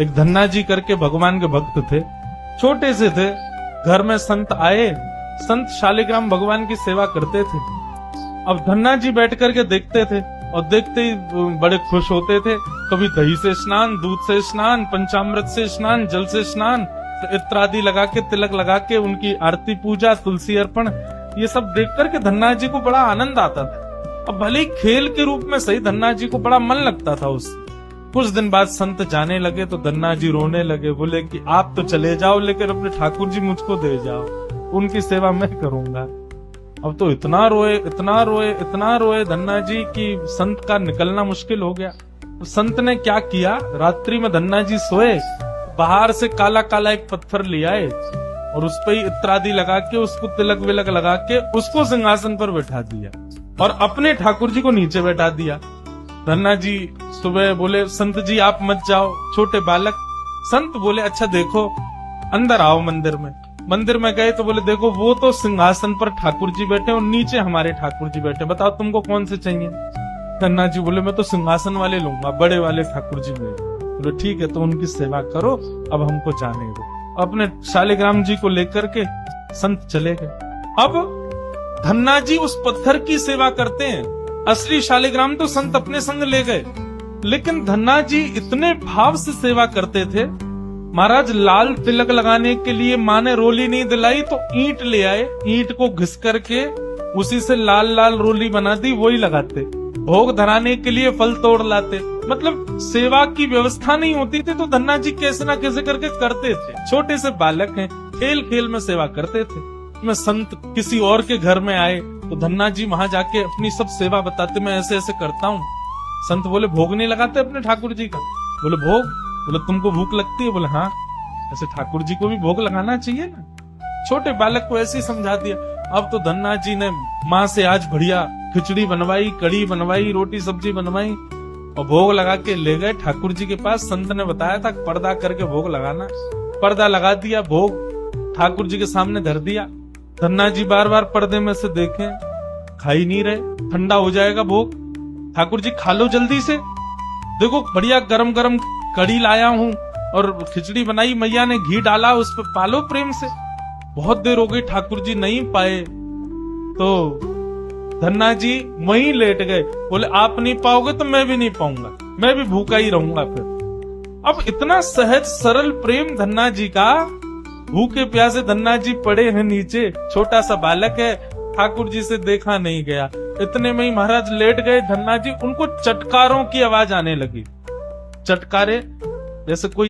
एक धन्ना जी करके भगवान के भक्त थे, छोटे से थे। घर में संत आए, संत शालिग्राम भगवान की सेवा करते थे। अब धन्ना जी बैठ करके देखते थे और देखते ही बड़े खुश होते थे। कभी दही से स्नान, दूध से स्नान, पंचामृत से स्नान, जल से स्नान, इत्रादि लगा के, तिलक लगा के उनकी आरती पूजा, तुलसी अर्पण, ये सब देख करके धन्ना जी को बड़ा आनंद आता था। अब भले ही खेल के रूप में सही, धन्ना जी को बड़ा मन लगता था उससे। कुछ दिन बाद संत जाने लगे तो धन्ना जी रोने लगे, बोले कि आप तो चले जाओ लेकिन अपने ठाकुर जी मुझको दे जाओ, उनकी सेवा मैं करूंगा। अब तो इतना रोए, इतना रोए, इतना रोए धन्ना जी कि संत का निकलना मुश्किल हो गया। तो संत ने क्या किया, रात्रि में धन्ना जी सोए, बाहर से काला काला एक पत्थर ले आए और उस पर इत्रादि लगा के, उसको तिलक विलक लगा के, उसको सिंहासन पर बैठा दिया और अपने ठाकुर जी को नीचे बैठा दिया। धन्ना जी सुबह बोले, संत जी आप मत जाओ, छोटे बालक। संत बोले, अच्छा देखो, अंदर आओ मंदिर में। मंदिर में गए तो बोले, देखो वो तो सिंहासन पर ठाकुर जी बैठे और नीचे हमारे ठाकुर जी बैठे, बताओ तुमको कौन से चाहिए। धन्ना जी बोले, मैं तो सिंहासन वाले लूंगा, बड़े वाले ठाकुर जी मेरे। बोले ठीक है, तो उनकी सेवा करो, अब हमको जाने दो। अपने शालिग्राम जी को लेकर के संत चले गए। अब धन्ना जी उस पत्थर की सेवा करते हैं, असली शालिग्राम तो संत अपने संग ले गए, लेकिन धन्ना जी इतने भाव से सेवा करते थे। महाराज लाल तिलक लगाने के लिए माँ ने रोली नहीं दिलाई तो ईंट ले आए, ईंट को घिस करके उसी से लाल लाल रोली बना दी, वही लगाते। भोग धराने के लिए फल तोड़ लाते। मतलब सेवा की व्यवस्था नहीं होती थी तो धन्ना जी कैसे ना कैसे करके करते थे। छोटे से बालक हैं, खेल खेल में सेवा करते थे। मैं संत किसी और के घर में आए तो धन्ना जी वहां जाके अपनी सब सेवा बताते, मैं ऐसे ऐसे करता हूँ। संत बोले, भोग नहीं लगाते अपने ठाकुर जी का? बोले भोग। बोले तुमको भूख लगती है? बोले हाँ, ऐसे ठाकुर जी को भी भोग लगाना चाहिए ना। छोटे बालक को ऐसे ही समझा दिया। अब तो धन्ना जी ने माँ से आज बढ़िया खिचड़ी बनवाई, कढ़ी बनवाई, रोटी सब्जी बनवाई और भोग लगा के ले गए ठाकुर जी के पास। संत ने बताया था पर्दा करके भोग लगाना, पर्दा लगा दिया, भोग ठाकुर जी के सामने धर दिया। धन्ना जी बार बार पर्दे में से देखें, खा ही नहीं रहे, ठंडा हो जाएगा भोग। ठाकुर जी खा लो जल्दी से, देखो बढ़िया गरम गरम कढ़ी लाया हूँ और खिचड़ी बनाई, मैया ने घी डाला उस पर, पालो प्रेम से। बहुत देर हो गई, ठाकुर जी नहीं पाए तो धन्ना जी वहीं लेट गए। बोले आप नहीं पाओगे तो मैं भी नहीं पाऊंगा, मैं भी भूखा ही रहूंगा फिर। अब इतना सहज सरल प्रेम धन्ना जी का, भूखे प्यासे धन्ना जी पड़े हैं नीचे, छोटा सा बालक है, ठाकुर जी से देखा नहीं गया। इतने में ही महाराज लेट गए धन्ना जी, उनको चटकारों की आवाज आने लगी। चटकारे जैसे कोई